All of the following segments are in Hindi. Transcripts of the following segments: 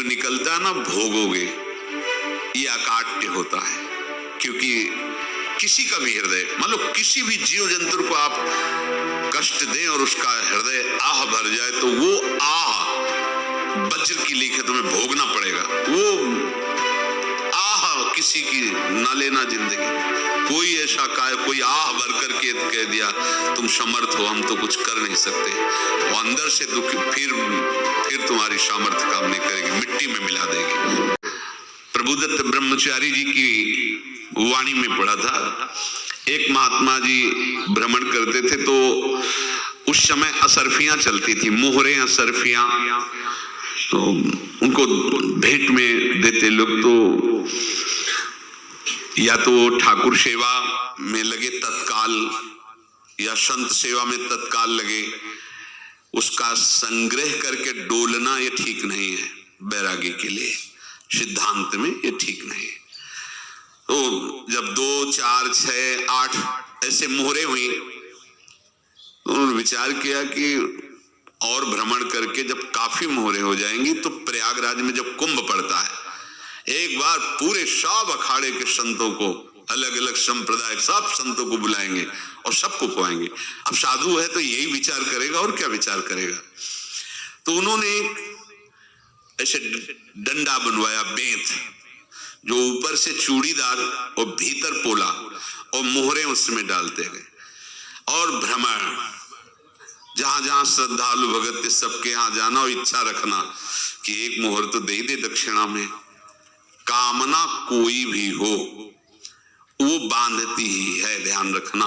जो निकलता है ना भोगोगे, ये अकाट्य होता है। क्योंकि किसी का भी हृदय, मान लो किसी भी जीव जंतु को आप कष्ट दें और उसका हृदय आह भर जाए, तो वो आह वज्र की लेके तुम्हें भोगना पड़ेगा। वो आह किसी की ना लेना जिंदगी। कोई ऐसा कोई आह भर करके कह दिया तुम समर्थ हो, हम तो कुछ कर नहीं सकते, वो अंदर से दुख फिर तुम्हारी सामर्थ्य काम नहीं करेगी, मिट्टी में मिला देगी। प्रभुदत्त ब्रह्मचारी जी की वाणी में पढ़ा था, एक महात्मा जी भ्रमण करते थे, तो उस समय असरफियां चलती थी, मोहरे असरफियां, तो उनको भेंट में देते लोग। तो या तो ठाकुर सेवा में लगे तत्काल, या संत सेवा में तत्काल लगे, उसका संग्रह करके डोलना ये ठीक नहीं है बैरागी के लिए, सिद्धांत में ये ठीक नहीं है। तो जब 2, 4, 6, 8 ऐसे मोहरे हुई, तो उन्होंने विचार किया कि और भ्रमण करके जब काफी मोहरे हो जाएंगी तो प्रयागराज में जब कुंभ पड़ता है, एक बार पूरे सब अखाड़े के संतों को, अलग अलग संप्रदाय सब संतों को बुलाएंगे और सबको पवाएंगे। अब साधु है तो यही विचार करेगा, और क्या विचार करेगा। तो उन्होंने ऐसे डंडा बनवाया, बेंत, जो ऊपर से चूड़ीदार और भीतर पोला, और मोहरे उसमें डालते गए। और भ्रमण, जहां जहां श्रद्धालु भगत थे सबके यहाँ जाना और इच्छा रखना कि एक मोहर तो दे ही दे दक्षिणा में। कामना कोई भी हो वो बांधती ही है, ध्यान रखना।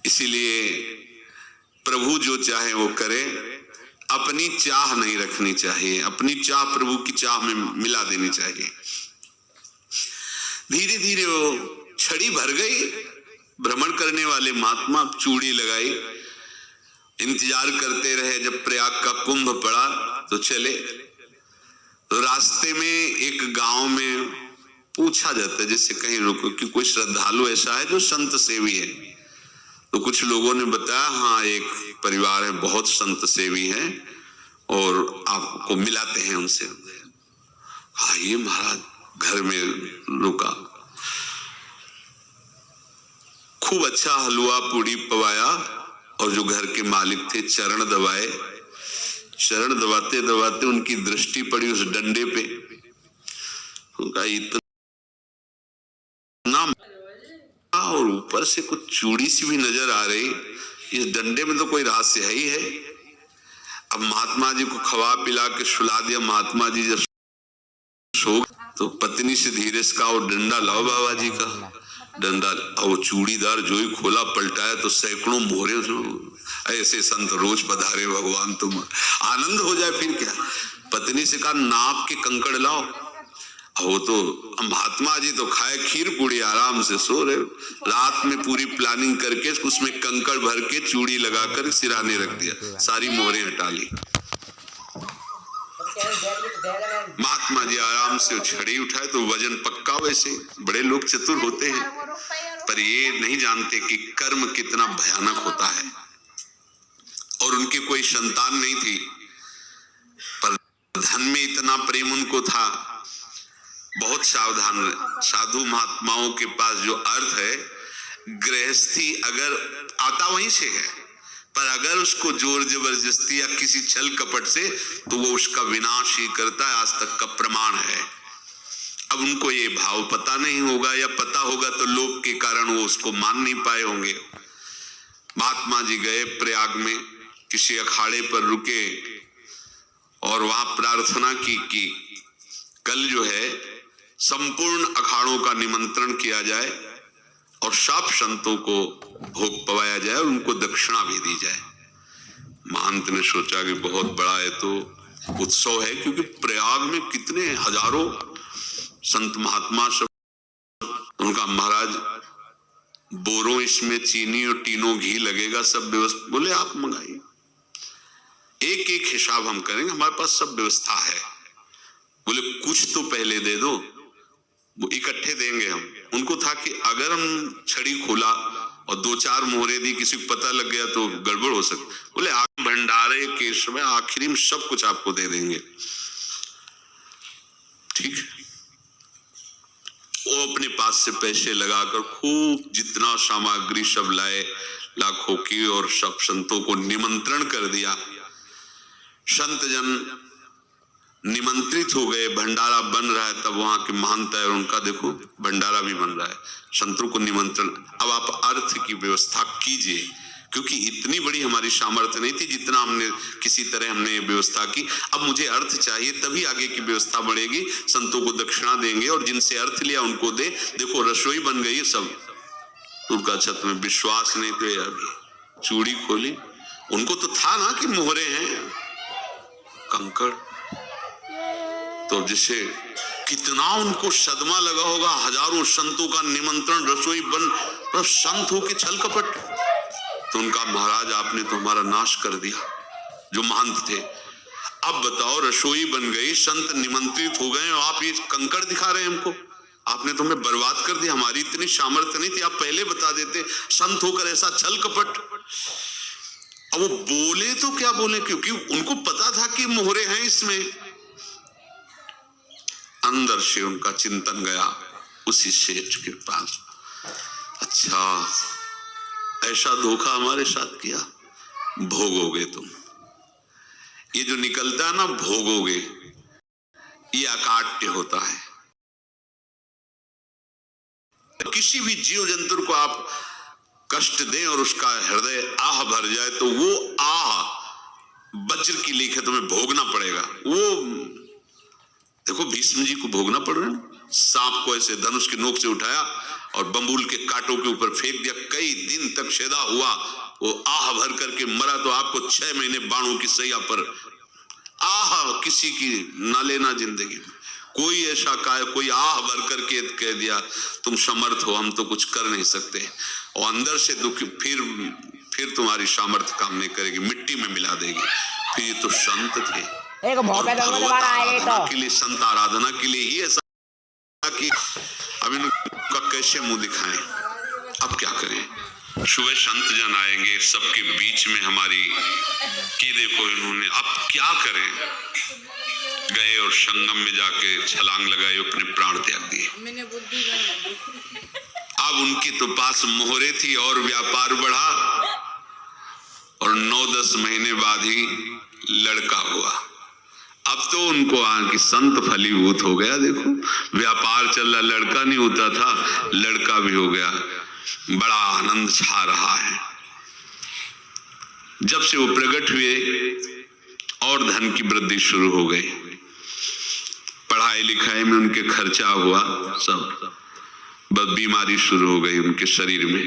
इसीलिए प्रभु जो चाहे वो करे, अपनी चाह नहीं रखनी चाहिए, अपनी चाह प्रभु की चाह में मिला देनी चाहिए। धीरे धीरे वो छड़ी भर गई, भ्रमण करने वाले महात्मा चूड़ी लगाई, इंतजार करते रहे। जब प्रयाग का कुंभ पड़ा तो चले। तो रास्ते में एक गांव में पूछा जाता है, जैसे कहीं रुको कि कोई श्रद्धालु ऐसा है जो संत सेवी है। तो कुछ लोगों ने बताया, हाँ एक परिवार है बहुत संत सेवी है और आपको मिलाते हैं उनसे। हाँ, ये महाराज घर में रुका, खूब अच्छा हलवा पूड़ी पवाया, और जो घर के मालिक थे चरण दबाए। चरण दबाते दबाते उनकी दृष्टि पड़ी उस डंडे पे, उनका इतना, और ऊपर से कुछ चूड़ी सी भी नजर आ रही, इस डंडे में तो कोई रहस्य है ही है। अब महात्मा जी को खवा पिला के सुला दिया। महात्मा जी जब सो तो पत्नी से धीरे से कहा, वो डंडा लाओ बाबा जी का डंडा। और वो चूड़ीदार जो ही खोला पलटाया तो सैकड़ों मोहरे। ऐसे संत रोज पधारे भगवान, तुम आनंद हो जाए फिर क्या। पत्नी से कहा, नाप के कंकड़ लाओ। वो तो महात्मा जी तो खाए खीर पूड़ी, आराम से सो रहे। रात में पूरी प्लानिंग करके उसमें कंकड़ भर के चूड़ी लगाकर सिराने रख दिया, सारी मोहरे हटा ली। महात्मा जी आराम से छड़ी उठाए तो वजन पक्का। वैसे बड़े लोग चतुर होते हैं, पर ये नहीं जानते कि कर्म कितना भयानक होता है। और उनकी कोई संतान नहीं थी, पर धन में इतना प्रेम उनको था। बहुत सावधान साधु महात्माओं के पास जो अर्थ है, गृहस्थी अगर आता वहीं से है, पर अगर उसको जोर जबरदस्ती या किसी छल कपट से, तो वो उसका विनाश ही करता है। आज तक का प्रमाण है। अब उनको ये भाव पता नहीं होगा, या पता होगा तो लोभ के कारण वो उसको मान नहीं पाए होंगे। महात्मा जी गए प्रयाग में, किसी अखाड़े पर रुके और वहां प्रार्थना की कि कल जो है संपूर्ण अखाड़ों का निमंत्रण किया जाए और सब संतों को भोग पवाया जाए और उनको दक्षिणा भी दी जाए। महंत ने सोचा कि बहुत बड़ा है तो उत्सव है, क्योंकि प्रयाग में कितने हजारों संत महात्मा सब। उनका महाराज बोरों इसमें चीनी और तीनों घी लगेगा, सब व्यवस्था। बोले आप मंगाइए, एक एक हिसाब हम करेंगे, हमारे पास सब व्यवस्था है। बोले कुछ तो पहले दे दो, वो इकट्ठे देंगे हम। उनको था कि अगर हम छड़ी खोला और 2-4 मोहरे दी, किसी को पता लग गया तो गड़बड़ हो सकती। बोले आप भंडारे के समय आखिरी में सब कुछ आपको दे देंगे। ठीक है, वो अपने पास से पैसे लगाकर खूब जितना सामग्री सब लाए लाखों की, और सब संतों को निमंत्रण कर दिया। संत जन निमंत्रित हो गए, भंडारा बन रहा है। तब वहां के महंत है, उनका देखो भंडारा भी बन रहा है, संतों को निमंत्रण। अब आप अर्थ की व्यवस्था कीजिए, क्योंकि इतनी बड़ी हमारी सामर्थ्य नहीं थी जितना हमने किसी तरह हमने व्यवस्था की। अब मुझे अर्थ चाहिए, तभी आगे की व्यवस्था बढ़ेगी। संतों को दक्षिणा देंगे और जिनसे अर्थ लिया उनको दे। देखो रसोई बन गई है सब, उनका छत में विश्वास नहीं तो अभी चूड़ी खोली। उनको तो था ना कि मोहरे हैं कंकड़, तो जैसे कितना उनको सदमा लगा होगा। हजारों संतों का निमंत्रण, रसोई बन, तो संत हो के छल कपट। तो उनका महाराज आपने तो हमारा नाश कर दिया, जो महंत थे। अब बताओ रसोई बन गई, संत निमंत्रित हो गए और आप ये कंकड़ दिखा रहे हैं हमको। आपने तो हमें बर्बाद कर दिया, हमारी इतनी सामर्थ्य नहीं थी, आप पहले बता देते। संत होकर ऐसा छल कपट। अब वो बोले तो क्या बोले, क्योंकि उनको पता था कि मोहरे हैं इसमें। अंदर से उनका चिंतन गया उसी सेठ के पास, अच्छा ऐसा धोखा हमारे साथ किया, भोगोगे तुम। ये जो निकलता है ना भोगोगे, ये अकाट्य होता है। किसी भी जीव जंतु को आप कष्ट दें और उसका हृदय आह भर जाए, तो वो आह वज्र की लिखत में भोगना पड़ेगा। वो देखो भीष्म जी को भोगना पड़ रहा है। सांप को ऐसे धनुष के नोक से उठाया और बंबूल के कांटों के ऊपर फेंक दिया, कई दिन तक छेदा हुआ, वो आह भर करके मरा। तो आपको 6 महीने बाणों की सैया पर आह किसी की ना लेना जिंदगी में। कोई ऐसा कोई आह भर करके कह दिया तुम समर्थ हो, हम तो कुछ कर नहीं सकते, और अंदर से दुख फिर तुम्हारी सामर्थ्य काम नहीं करेगी, मिट्टी में मिला देगी। फिर ये तो संत थे, आराधना के लिए, संत आराधना के लिए ही ऐसा कि अब इनका कैसे मुंह दिखाएं। अब क्या करें, सुबह संत जन आएंगे, सबके बीच में हमारी की देखो इन्होंने, अब क्या करें। गए और संगम में जाके छलांग लगाई, अपने प्राण त्याग दिए। अब उनकी तो पास मोहरे थी और व्यापार बढ़ा, और 9-10 महीने बाद ही लड़का हुआ। अब तो उनको कि संत फलीभूत हो गया। देखो व्यापार चल रहा, लड़का नहीं होता था, लड़का भी हो गया, बड़ा आनंद छा रहा है। जब से वो प्रकट हुए और धन की वृद्धि शुरू हो गई, पढ़ाई लिखाई में उनके खर्चा हुआ, सब बस बीमारी शुरू हो गई उनके शरीर में।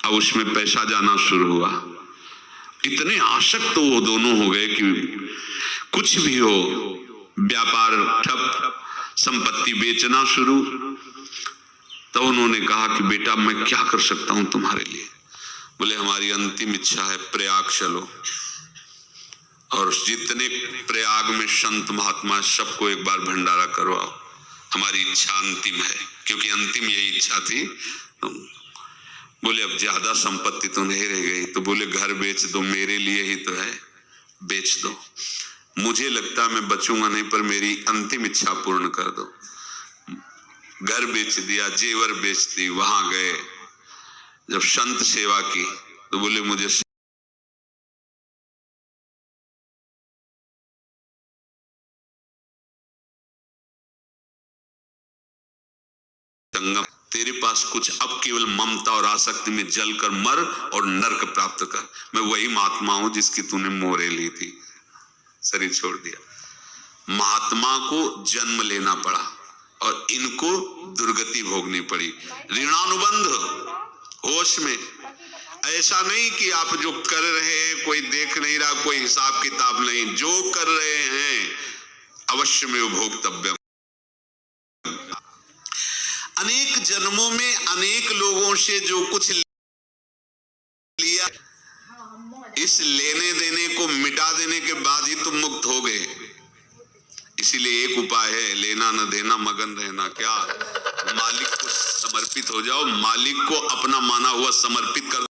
अब उसमें पैसा जाना शुरू हुआ। इतने आसक्त तो वो दोनों हो गए कि कुछ भी हो, व्यापार ठप, संपत्ति बेचना शुरू। तो उन्होंने कहा कि बेटा मैं क्या कर सकता हूं तुम्हारे लिए। बोले हमारी अंतिम इच्छा है प्रयाग चलो, और जितने प्रयाग में संत महात्मा सबको एक बार भंडारा करवाओ। हमारी इच्छा अंतिम है, क्योंकि अंतिम यही इच्छा थी। बोले अब ज्यादा संपत्ति तो नहीं रह गई। तो बोले घर बेच दो, मेरे लिए ही तो है, बेच दो। मुझे लगता मैं बचूंगा नहीं, पर मेरी अंतिम इच्छा पूर्ण कर दो। घर बेच दिया, जेवर बेच दी। वहां गए, जब संत सेवा की तो बोले मुझे संगम, तेरे पास कुछ अब केवल ममता और आसक्ति में जलकर मर और नरक प्राप्त कर। मैं वही महात्मा हूं जिसकी तूने मोहरे ली थी, शरीर छोड़ दिया। महात्मा को जन्म लेना पड़ा और इनको दुर्गति भोगनी पड़ी। ऋणानुबंध, होश में। ऐसा नहीं कि आप जो कर रहे हैं कोई देख नहीं रहा, कोई हिसाब किताब नहीं। जो कर रहे हैं अवश्य में भोक्तव्य। अनेक जन्मों में अनेक लोगों से जो कुछ लिया, इस लेने देने को मिटा देने के बाद ही तुम मुक्त हो गए। इसीलिए एक उपाय है, लेना न देना मगन रहना। क्या? मालिक को समर्पित हो जाओ, मालिक को अपना माना हुआ समर्पित कर